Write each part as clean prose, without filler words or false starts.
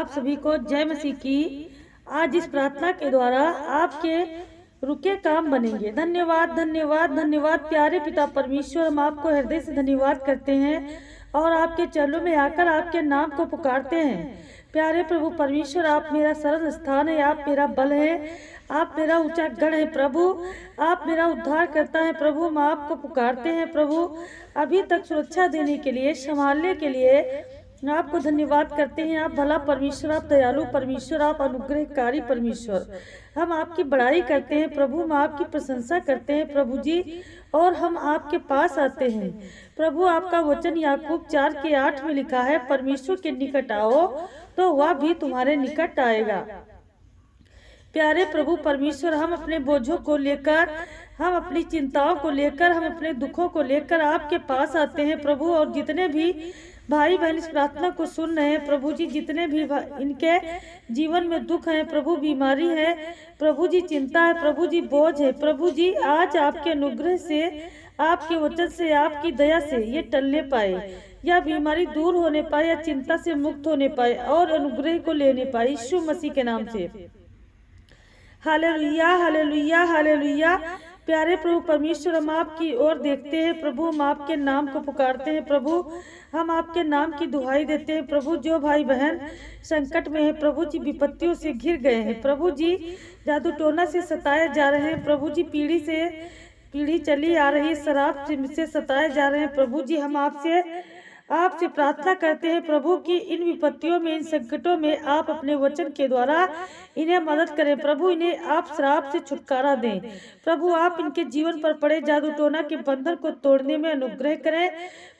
आप सभी को जय मसीह की। आज इस प्रार्थना के द्वारा आपके रुके काम बनेंगे। धन्यवाद धन्यवाद धन्यवाद प्यारे पिता परमेश्वर, हम आपको हृदय से धन्यवाद करते हैं और आपके चरणों में आकर आपके नाम को पुकारते हैं। प्यारे प्रभु परमेश्वर, आप मेरा शरण स्थान है, आप मेरा बल है, आप मेरा ऊंचा गढ़ है प्रभु, आप मेरा उद्धार करता है प्रभु। हम आपको पुकारते हैं प्रभु, अभी तक सुरक्षा देने के लिए, संभालने के लिए आपको धन्यवाद करते हैं। आप भला परमेश्वर, आप दयालु परमेश्वर, आप अनुग्रहकारी परमेश्वर। हम आपकी बड़ाई करते हैं प्रभु, हम आपकी प्रशंसा करते हैं प्रभु जी, और हम आपके पास आते हैं प्रभु। आपका वचन याकूब 4:8 में लिखा है, परमेश्वर के निकट आओ तो वह भी तुम्हारे निकट आएगा। प्यारे प्रभु परमेश्वर, हम अपने बोझों को लेकर, हम अपनी चिंताओं को लेकर, हम अपने दुखों को लेकर आपके पास आते हैं प्रभु। और जितने भी भाई बहन इस प्रार्थना को सुन रहे हैं प्रभु जी, जितने भी इनके जीवन में दुख है प्रभु, बीमारी है प्रभु जी, चिंता है प्रभु जी, बोझ है प्रभु जी, आज आपके अनुग्रह से, आपके वचन से, आपकी दया से ये टलने पाए, या बीमारी दूर होने पाए, या चिंता से मुक्त होने पाए और अनुग्रह को लेने पाए, यीशु मसीह के नाम से। Hallelujah hallelujah hallelujah. प्यारे प्रभु परमेश्वर, हम आपकी ओर देखते हैं प्रभु, हम आपके नाम को पुकारते हैं प्रभु, हम आपके नाम की दुहाई देते हैं प्रभु। जो भाई बहन संकट में है प्रभु जी, विपत्तियों से घिर गए हैं प्रभु जी, जादू टोना से सताए जा रहे हैं प्रभु जी, पीढ़ी से पीढ़ी चली आ रही शराब से सताए जा रहे हैं प्रभु जी, हम आपसे प्रार्थना करते हैं प्रभु कि इन विपत्तियों में, इन संकटों में आप अपने वचन के द्वारा इन्हें मदद करें प्रभु। इन्हें आप श्राप से छुटकारा दें प्रभु। आप इनके जीवन पर पड़े जादू टोना के बंधन को तोड़ने में अनुग्रह करें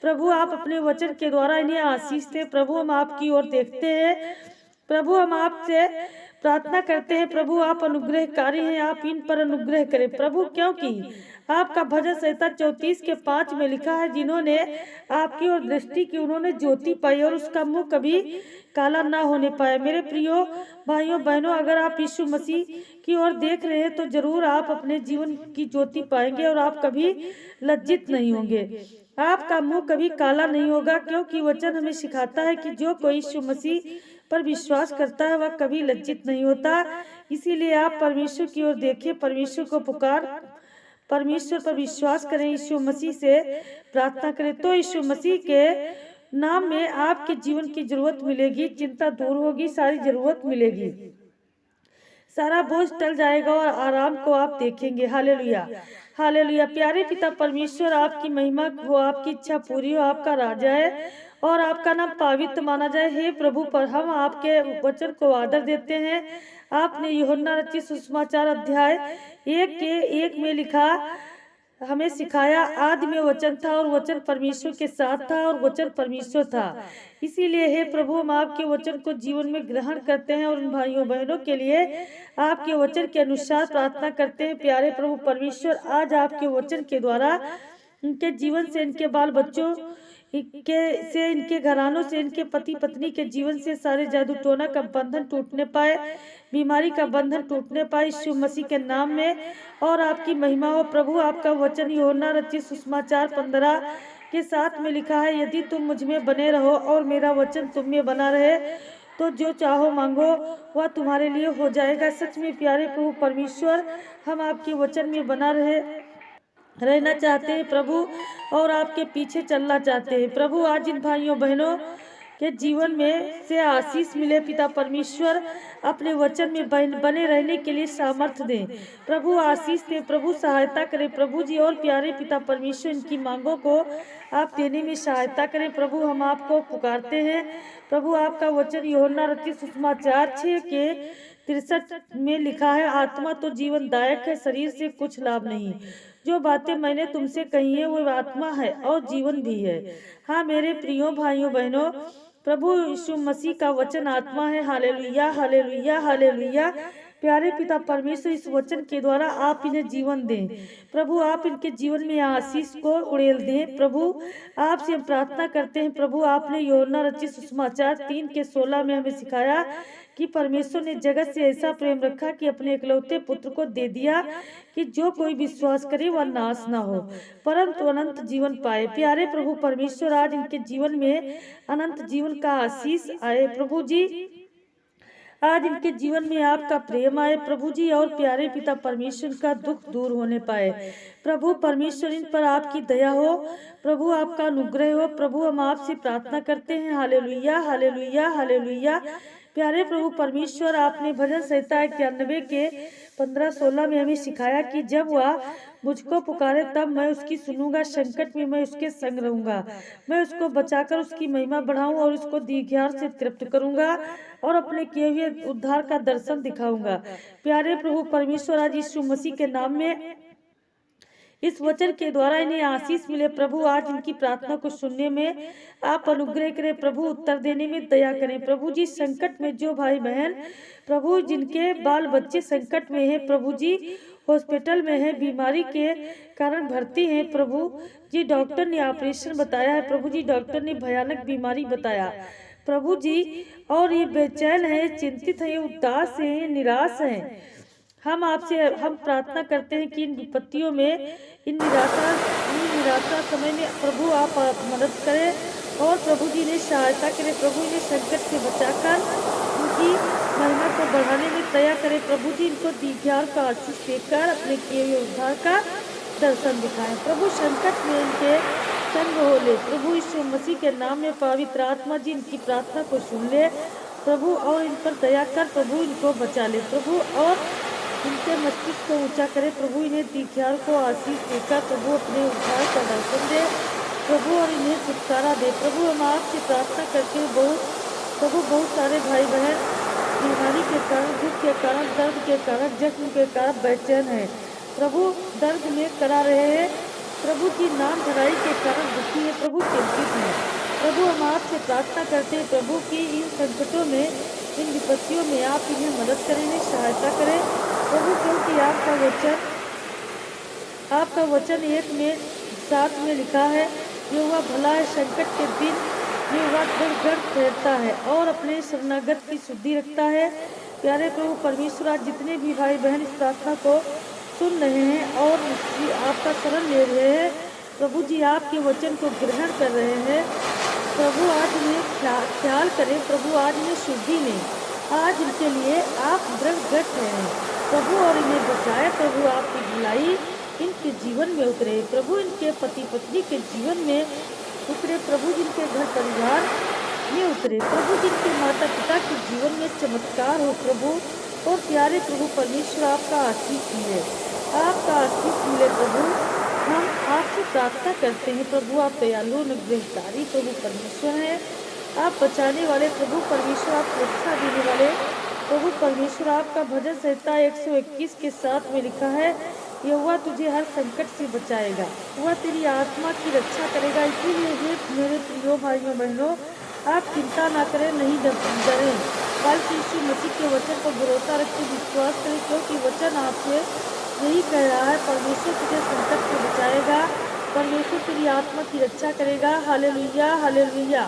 प्रभु। आप अपने वचन के द्वारा इन्हें आशीष दें प्रभु। हम आपकी ओर देखते हैं प्रभु, हम आपसे प्रार्थना करते हैं प्रभु, आप अनुग्रहकारी हैं, आप इन पर अनुग्रह करें प्रभु, क्योंकि आपका भजन संहिता 34:5 में लिखा है, जिन्होंने आपकी ओर दृष्टि की उन्होंने ज्योति पाई और उसका मुंह कभी काला ना होने पाया। मेरे प्रियो भाइयों बहनों, अगर आप यीशु मसीह की ओर देख रहे हैं तो जरूर आप अपने जीवन की ज्योति पाएंगे और आप कभी लज्जित नहीं होंगे, आपका मुंह कभी काला नहीं होगा, क्योंकि वचन हमें सिखाता है कि जो कोई यीशु मसीह पर विश्वास करता है वह कभी लज्जित नहीं होता। इसीलिए आप परमेश्वर की ओर देखिए, परमेश्वर को परमेश्वर पर विश्वास करें, यीशु मसीह से प्रार्थना करें, तो यीशु मसीह के नाम में आपके जीवन की जरूरत मिलेगी, चिंता दूर होगी, सारी जरूरत मिलेगी, सारा बोझ टल जाएगा और आराम को आप देखेंगे। Hallelujah hallelujah. प्यारे पिता परमेश्वर, आपकी महिमा हो, आपकी इच्छा पूरी हो, आपका राजा है और आपका नाम पवित्र माना जाए। हे प्रभु, पर हम आपके वचन को आदर देते हैं। आपने यूहन्ना रचित सुसमाचार अध्याय 1:1 में लिखा, हमें सिखाया, आदि में वचन था और वचन परमेश्वर के साथ था और वचन परमेश्वर था। इसीलिए हे प्रभु, हम आपके वचन को जीवन में ग्रहण करते हैं और उन भाइयों बहनों के लिए आपके वचन के अनुसार प्रार्थना करते हैं। प्यारे प्रभु परमेश्वर, आज आपके वचन के द्वारा इनके जीवन से, इनके बाल बच्चों से, इनके घरानों से, इनके पति पत्नी के जीवन से सारे जादू टोना का बंधन टूटने पाए, बीमारी का बंधन टूटने पाए यीशु मसीह के नाम में, और आपकी महिमा हो प्रभु। आपका वचन यूहन्ना रचित सुसमाचार 15:7 में लिखा है, यदि तुम मुझ में बने रहो और मेरा वचन तुम में बना रहे तो जो चाहो मांगो वह तुम्हारे लिए हो जाएगा। सच में प्यारे प्रभु परमेश्वर, हम आपके वचन में बना रहना चाहते हैं प्रभु और आपके पीछे चलना चाहते हैं प्रभु। आज इन भाइयों बहनों के जीवन में से आशीष मिले पिता परमेश्वर, अपने वचन में बने रहने के लिए सामर्थ्य दें प्रभु, आशीष दें प्रभु, सहायता करें प्रभु जी। और प्यारे पिता परमेश्वर, इनकी मांगों को आप देने में सहायता करें प्रभु। हम आपको पुकारते हैं प्रभु। आपका वचन यूहन्ना रचित सुसमाचार 6:63 में लिखा है, आत्मा तो जीवनदायक है, शरीर से कुछ लाभ नहीं। जो बातें मैंने तुमसे कही है वो आत्मा है और जीवन भी है। हाँ मेरे प्रियो भाइयों बहनों, प्रभु यीशु मसीह का वचन आत्मा है। Hallelujah hallelujah hallelujah. प्यारे पिता परमेश्वर, इस वचन के द्वारा आप इन्हें जीवन दें प्रभु, आप इनके जीवन में आशीष को उड़ेल दें प्रभु। आपसे हम प्रार्थना करते हैं प्रभु। आपने यूहन्ना रचित सुसमाचार 3:16 में हमें सिखाया कि परमेश्वर ने जगत से ऐसा प्रेम रखा कि अपने इकलौते पुत्र को दे दिया कि जो कोई विश्वास करे वह नाश ना हो परंतु अनंत जीवन पाए। प्यारे प्रभु परमेश्वर, आज इनके जीवन में अनंत जीवन का आशीष आए प्रभु जी। आज इनके जीवन में आपका प्रेम आए प्रभु जी, और प्यारे पिता परमेश्वर का दुख दूर होने पाए। प्रभु परमेश्वर इन पर आपकी दया हो, प्रभु आपका अनुग्रह हो। प्रभु हम आपसे प्रार्थना करते हैं। Hallelujah hallelujah hallelujah. प्यारे प्रभु परमेश्वर, आपने भजन संहिता 91 के 15-16 में हमें सिखाया कि जब वह मुझको पुकारे तब मैं उसकी सुनूंगा, संकट में मैं उसके संग रहूंगा, मैं उसको बचाकर उसकी महिमा बढ़ाऊं और उसको दीघ्यार से तृप्त करूंगा और अपने किए हुए उद्धार का दर्शन दिखाऊंगा। प्यारे प्रभु परमेश्वर, आज यीशु मसीह के नाम में इस वचन के द्वारा इन्हें आशीष मिले। प्रभु आज इनकी प्रार्थना को सुनने में आप अनुग्रह करें प्रभु, उत्तर देने में दया करें प्रभु जी। संकट में जो भाई बहन प्रभु जिनके बाल बच्चे संकट में हैं प्रभु जी, हॉस्पिटल में है, बीमारी के कारण भर्ती हैं प्रभु जी, डॉक्टर ने ऑपरेशन बताया है प्रभु जी, डॉक्टर ने भयानक बीमारी बताया प्रभु जी, और ये बेचैन है, चिंतित है, उदास है, निराश है। हम प्रार्थना करते हैं कि इन विपत्तियों में, इन निराशा समय में प्रभु आप मदद करें और प्रभु जी ने सहायता करें। प्रभु इन्हें संकट से बचाकर उनकी महिमा को बढ़ाने में दया करें प्रभु जी। इनको दीघ्यार का आशीष देकर अपने किए हुए उद्धार का दर्शन दिखाएं प्रभु। संकट में इनके संग हो ले प्रभु, यीशु मसीह के नाम में पवित्र आत्मा जी इनकी प्रार्थना को सुन ले प्रभु, और इन पर दया कर प्रभु, इनको बचा ले प्रभु, और इनके मस्तिष्क को ऊंचा करे प्रभु। इन्हें दीघ्यार को आशीष देकर प्रभु अपने उद्धार का दर्शन दे प्रभु, और इन्हें छुटकारा दे प्रभु। हम आपसे प्रार्थना करते हैं बहुत सारे भाई बहन बीमारी के कारण, दुख के कारण, दर्द के कारण, जख्म के कारण बेचैन है प्रभु, दर्द में करा रहे हैं प्रभु की, नाम धराई के कारण दुखी है प्रभु, चिंतित है प्रभु। हम आपसे प्रार्थना करते हैं प्रभु की इन संकटों में, इन विपत्तियों में आप इन्हें मदद करें, इन्हें सहायता करें प्रभु, क्योंकि आपका वचन 1:7 में लिखा है, यहोवा भला है, संकट के दिन यहोवा दृढ़ ठहरता है और अपने शरणागत की शुद्धि रखता है। प्यारे प्रभु परमेश्वर, आज जितने भी भाई बहन इस प्रार्थना को सुन रहे हैं और आपका शरण ले रहे हैं प्रभु जी, आपके वचन को ग्रहण कर रहे हैं प्रभु, आज इन्हें ख्याल करें प्रभु, आज इन्हें शुद्धि लें, आज इनके लिए आप दृढ़ ठहरें प्रभु, और इन्हें बचाए प्रभु। आपकी भलाई इनके जीवन में उतरे प्रभु, इनके पति पत्नी के जीवन में उतरे प्रभु, जिनके घर परिवार में उतरे प्रभु, जिनके माता पिता के जीवन में चमत्कार हो प्रभु। और प्यारे प्रभु परमेश्वर, आपका आशीष मिले, आपका आशीष मिले प्रभु। हम आपसे प्रार्थना करते हैं प्रभु, आप दयालु अनुग्रहकारी प्रभु परमेश्वर हैं, आप बचाने वाले प्रभु परमेश्वर, आप सुरक्षा देने वाले प्रभु परमेश्वर। आपका भजन संहिता 121 के 7 में लिखा है, यहोवा तुझे हर संकट से बचाएगा, वह तेरी आत्मा की रक्षा करेगा। इसीलिए मेरे प्रियो भाइयों बहनों, आप चिंता ना करें, नहीं डरें, बल्कि यीशु मसीह के वचन पर भरोसा रखकर विश्वास करें, क्योंकि वचन आपसे यही कह रहा है, परमेश्वर तुझे संकट से बचाएगा, परमेश्वर तेरी आत्मा की रक्षा करेगा। Hallelujah hallelujah.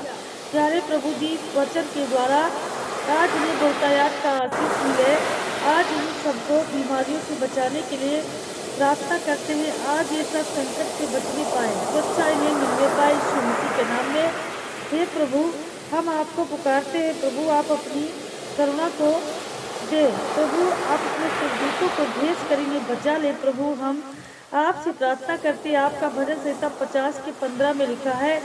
प्यारे प्रभु जी, वचन के द्वारा आज इन्हें बहुतायात का आशीष मिले। आज इन सबको बीमारियों से बचाने के लिए प्रार्थना करते हैं, आज ये सब संकट से बचने पाए, सुरक्षा इन्हें मिलने पाए यीशु मसीह के नाम में। हे प्रभु, हम आपको पुकारते हैं प्रभु, आप अपनी करुणा को दे प्रभु, आप अपने स्वर्गदूतों को भेज कर इन्हें बचा ले प्रभु। हम आपसे प्रार्थना करते हैं, आपका भजन संहिता 50 के 15 में लिखा है,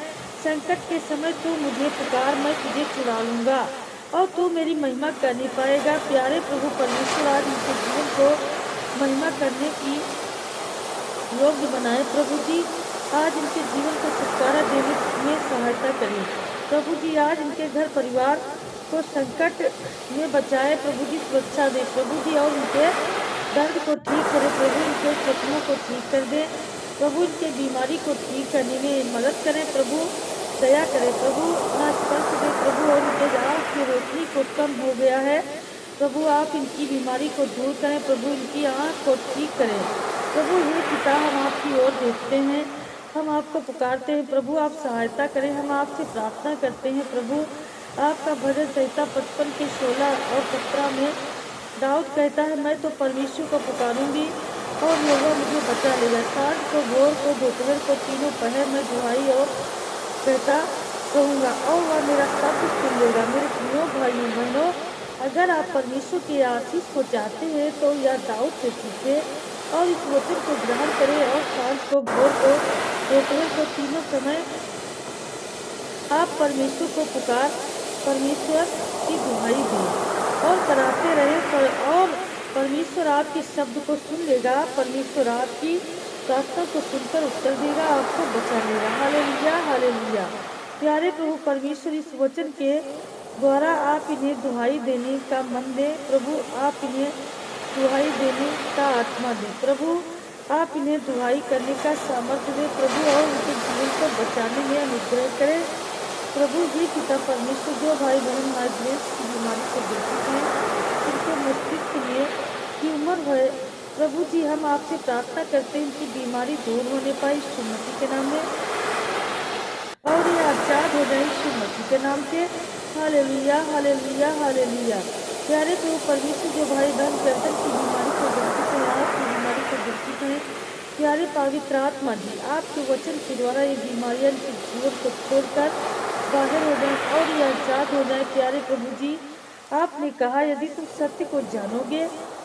संकट के समय तू मुझे पुकार, मैं तुझे छुड़ा लूँगा और तू मेरी महिमा कर नहीं पाएगा। प्यारे प्रभु परमेश्वर, आज इनके जीवन को महिमा करने की योग्य बनाए प्रभु जी, आज इनके जीवन को छुटकारा देने में सहायता करें प्रभु जी। आज इनके घर परिवार को संकट में बचाए प्रभु जी, सुरक्षा दे प्रभु जी, और उनके दर्द को ठीक करे प्रभु, इनके जख्मों को ठीक कर दे प्रभु, इनके बीमारी को ठीक करने में मदद करें प्रभु, दया करें प्रभु, अपना स्पर्श दे प्रभु, और इनके आँख की रोशनी को कम हो गया है प्रभु, आप इनकी बीमारी को दूर करें प्रभु, इनकी आँख को ठीक करें प्रभु। हे पिता, हम आपकी ओर देखते हैं, हम आपको पुकारते हैं प्रभु, आप सहायता करें। हम आपसे प्रार्थना करते हैं प्रभु, आपका भजन संहिता 55 के 16 और 17 में दाऊद कहता है, मैं तो परमेश्वर को पुकारूंगी और यहोवा मुझे बचा लेगा। सांझ को, भोर को, दोपहर को, तीनों पहर में दुहाई और कहता रहूँगा और वह मेरा सब कुछ सुन लेगा। मेरे प्रियो भाइयों बहनों, अगर अगर आप परमेश्वर के आशीष को चाहते हैं तो यह दाऊद से सीखे और इस वचन को ग्रहण करें और सांझ को, भोर को, दोपहर को, तीनों समय आप परमेश्वर को पुकार परमेश्वर की दुहाई दें और कराते रहे और परमेश्वर आपके शब्द को सुन लेगा। परमेश्वर आपकी प्रार्थना को सुनकर उत्तर देगा, आपको बचा लेगा। Hallelujah, hallelujah. प्यारे प्रभु परमेश्वर, इस वचन के द्वारा आप इन्हें दुहाई देने का मन दे प्रभु, आप इन्हें दुहाई देने का आत्मा दे प्रभु, आप इन्हें दुहाई करने का सामर्थ्य दे प्रभु, और उनके जीवन को बचाने में अनुग्रह करें प्रभु। ये पिता परमेश्वर, जो भाई बहन माइग्रेन की बीमारी से ग्रसित हैं, उनके मस्तिष्क में ट्यूमर है प्रभु जी, हम आपसे प्रार्थना करते हैं इनकी बीमारी दूर होने पाए यीशु मसीह के नाम में, और ये आजाद हो जाए यीशु मसीह के नाम से। Hallelujah, hallelujah, hallelujah. प्यारे प्रभु परमेश्वर, जो भाई बहन गर्दन की बीमारी से ग्रसित हैं, आँख की बीमारी से ग्रसित हैं, प्यारे पवित्र आत्मा जी, आपके वचन के द्वारा ये बीमारियां इनके जीवन को छोड़कर बाहर हो जाए और ये आजाद हो जाए। प्यारे प्रभु जी, आपने कहा यदि तुम सत्य को जानोगे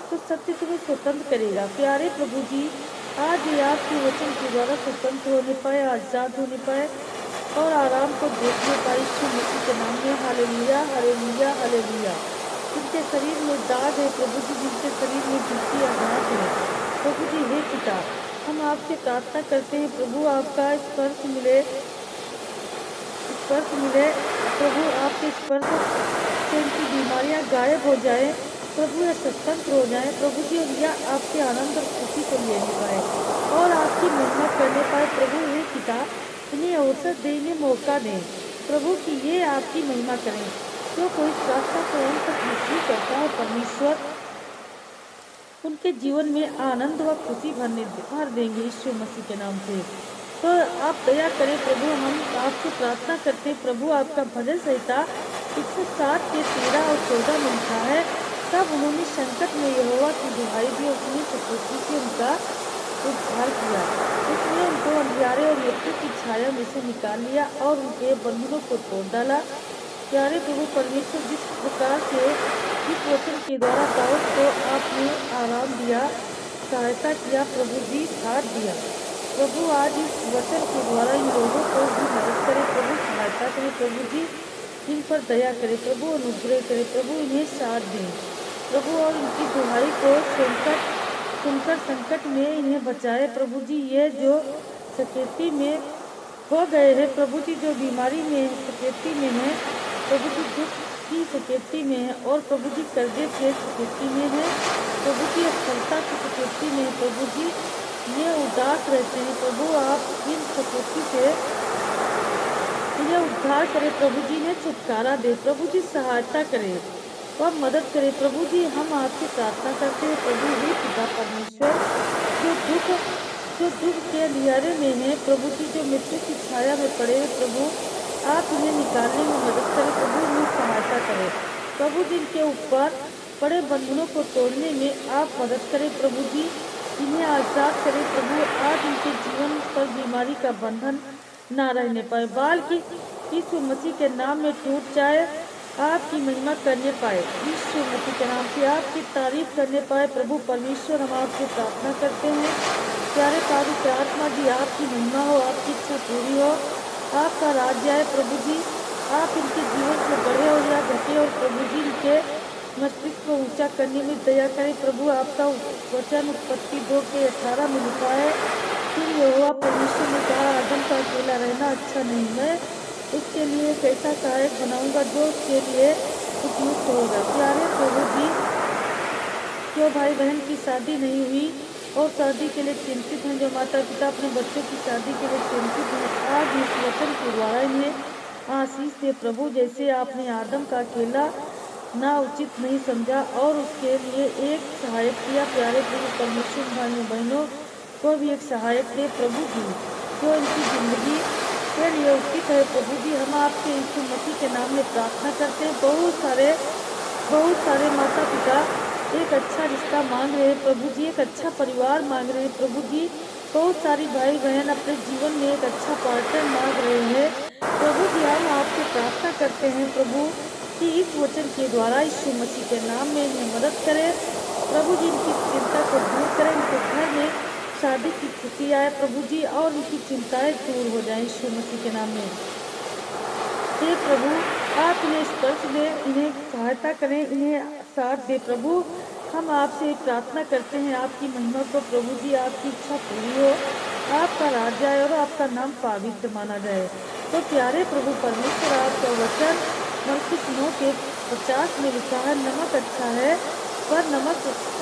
तो सत्य तुम्हें स्वतंत्र करेगा। प्यारे प्रभु जी, आज ये आपके वचन के द्वारा स्वतंत्र होने पाए, आजाद होने पाए और आराम को देखने पाए यीशु मसीह के नाम में। Hallelujah, hallelujah, hallelujah. जिनके शरीर में दाग है प्रभु जी, जिनके शरीर में गिट्टी आघात है प्रभु जी, हे पिता, हम आपसे प्रार्थना करते हैं प्रभु, आपका स्पर्श मिले, स्पर्श मिले प्रभु, आपके स्पर्श से इनकी बीमारियां गायब हो जाए प्रभु, या स्वतंत्र हो जाए प्रभु जी, और यह आपके आनंद और खुशी को लेने पाए और आपकी महिमा करने पाए प्रभु। हे पिता, इन्हें अवसर दे, इन्हें मौका दें प्रभु कि ये आपकी महिमा करें। जो कोई प्रार्थना को अंत तक नहीं करता है परमेश्वर, उनके जीवन में आनंद व खुशी भर देंगे यीशु मसीह के नाम से। तो आप दया करें प्रभु, हम आपसे प्रार्थना करते हैं प्रभु। आपका भजन संहिता 107 के 13 और 14 में लिखा है, तब उन्होंने संकट में यहोवा की दुहाई दी, उसने चतुर्थी से उनका उद्धार किया, उसने उनको अंधियारे और मृत्यु की छाया में से निकाल लिया और उनके बंधनों को तोड़ डाला। प्यारे प्रभु परमेश्वर, जिस प्रकार से इस वचन के द्वारा दाऊद को आपने आराम दिया, सहायता किया प्रभु जी, साथ दिया प्रभु, आज इस वचन के द्वारा इन लोगों को भी मदद करें प्रभु, सहायता करें प्रभु जी, इन पर दया करें प्रभु, अनुग्रह करें प्रभु, इन्हें साथ दें प्रभु, और इनकी दुहाई को सुनकर संकट में इन्हें बचाए प्रभु जी। ये जो सकेती में हो गए हैं प्रभु जी, जो बीमारी में सकेती में है प्रभु जी, दुख की सकेती में है और प्रभु जी कर्जे के सकेती में है प्रभु जी, असफलता की सकेती में है प्रभु जी, ये उदास रहते हैं प्रभु, आप इन सकेती से इन्हें उद्धार करें प्रभु जी, इन्हें छुटकारा दे प्रभु जी, सहायता करें और मदद करें प्रभु जी। हम आपसे प्रार्थना करते हैं प्रभु, हे पिता परमेश्वर, जो दुख के अंधियारे में है प्रभु जी, जो मृत्यु की छाया में पड़े हैं प्रभु, आप इन्हें निकालने में मदद करें प्रभु, इन्हें सहायता करें प्रभु जी, इनके ऊपर बड़े बंधनों को तोड़ने में आप मदद करें प्रभु जी, इन्हें आजाद करें प्रभु। आज इनके जीवन पर बीमारी का बंधन ना रहने पाए, बाल की यीशु मसीह के नाम में टूट जाए, आपकी महिमा करने पाए यीशु मसीह के नाम से, आपकी तारीफ करने पाए प्रभु परमेश्वर। हम आपसे प्रार्थना करते हैं प्यारे पवित्र आत्मा जी, आपकी महिमा हो, आपकी इच्छा पूरी हो, आपका राज्य आए प्रभु जी, आप इनके जीवन से बढ़े और या घटे और प्रभु जी इनके मस्तिष्क को ऊंचा करने में दया करें प्रभु। आपका वचन उत्पत्ति 2:18 में लिखा है, फिर यहोवा परमेश्वर ने कहा, आदम का अकेला रहना अच्छा नहीं, मैं उसके लिए एक ऐसा सहायक बनाऊंगा जो उसके लिए उपयुक्त होगा। प्यारे प्रभु जी, जो भाई बहन की शादी नहीं हुई और शादी के लिए चिंतित हैं, जो माता पिता अपने बच्चों की शादी के लिए चिंतित हैं, आज इस वचन के द्वारा इन्हें आशीष दे प्रभु। जैसे आपने आदम का अकेला ना उचित नहीं समझा और उसके लिए एक सहायक किया, प्यारे प्रभु परमेश्वर भाइयों बहनों को भी एक सहायक दे प्रभु जी, जो इनकी जिंदगी के लिए उचित है प्रभु जी। हम आपके यीशु मसीह के नाम में प्रार्थना करते हैं। बहुत सारे माता पिता एक अच्छा रिश्ता मांग रहे हैं प्रभु जी, एक अच्छा परिवार मांग रहे हैं प्रभु जी। बहुत सारी भाई बहन अपने जीवन में एक अच्छा पार्टनर मांग रहे हैं प्रभु जी। हम आपसे प्रार्थना करते हैं प्रभु, कि इस वचन के द्वारा यीशु मसीह के नाम में इन्हें मदद करें। प्रभु जी इनकी चिंता को दूर करें, इनके घर में शादी की खुशी आए प्रभु जी, और इनकी चिंताएं दूर हो जाएं यीशु मसीह के नाम में। हे प्रभु, आप इन्हें स्पर्श दें, इन्हें सहायता करें, इन्हें साथ दे प्रभु। हम आपसे प्रार्थना करते हैं आपकी महिमा को प्रभु जी, आपकी इच्छा पूरी हो, आपका राज्य आए और आपका नाम पवित्र माना जाए। तो प्यारे प्रभु परमेश्वर, आपका वचन मरकुस 9:50 में लिखा है, नमक अच्छा है, पर नमक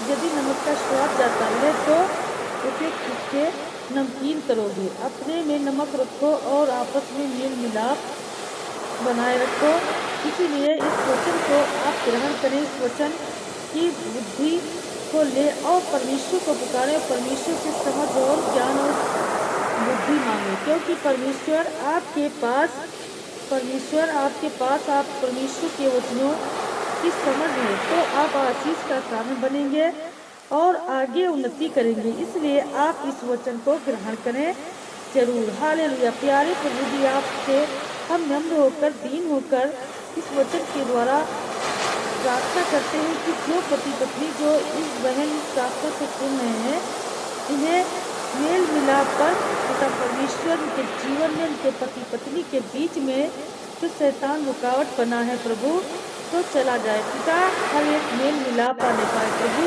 यदि नमक का स्वाद जाता है तो उसे खींच के नमकीन करोगे। अपने में नमक रखो और आपस में मेल मिलाप बनाए रखो। इसीलिए इस वचन को आप ग्रहण करें, इस वचन की बुद्धि को ले और परमेश्वर को पुकारें, परमेश्वर से समझ और ज्ञान और बुद्धि मांगे, क्योंकि परमेश्वर आपके पास आप परमेश्वर के वचनों की समझ है तो आप आशीष का कारण बनेंगे और आगे उन्नति करेंगे। इसलिए आप इस वचन को ग्रहण करें जरूर। हालेलुया। प्यारे प्रभु जी, आपसे हम नम्र होकर, दीन होकर इस वचन के द्वारा प्रार्थना करते हैं कि जो पति पत्नी जो इस बहन प्रार्थना को सुन रहे हैं, इन्हें मेल मिलाप कर पिता परमेश्वर के जीवन में, उनके पति पत्नी के बीच में जो शैतान रुकावट बना है प्रभु, तो चला जाए पिता। हर एक मेल मिलाप आने पाए प्रभु,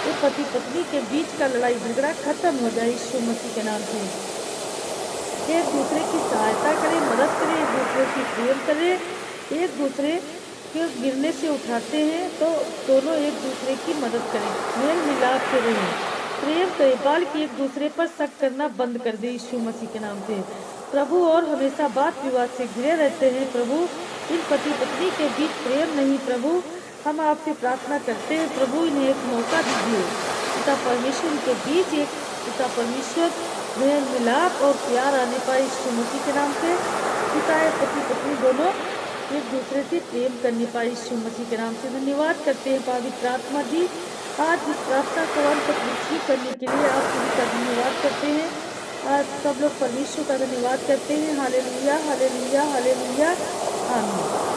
ये पति पत्नी के बीच का लड़ाई झगड़ा खत्म हो जाए यीशु मसीह के नाम से। एक दूसरे की सहायता करें, मदद करें, एक दूसरे की प्रेम करें। एक दूसरे के गिरने से उठाते हैं तो दोनों एक दूसरे की मदद करें, मेल मिलाप से रहें, प्रेम करें, बाल की एक दूसरे पर शक करना बंद कर दे यीशु मसीह के नाम से प्रभु। और हमेशा बात विवाद से घिरे रहते हैं प्रभु, इन पति पत्नी के बीच प्रेम नहीं प्रभु। हम आपसे प्रार्थना करते हैं प्रभु, इन्हें एक मौका दीजिए पिता परमेश्वर के बीच, एक पिता परमेश्वर मेल मिलाप और प्यार आने पाए यीशु मसीह के नाम से। पिता पति पत्नी दोनों एक दूसरे से प्रेम करने पाए यीशु मसीह के नाम से। धन्यवाद करते हैं पवित्र आत्मा जी, आज इस प्रार्थना को अंत तक रिसीव करने के लिए आप सभी का धन्यवाद करते हैं। आज सब लोग परमेश्वर का धन्यवाद करते हैं। हालेलुया, हालेलुया, हालेलुया, आमीन।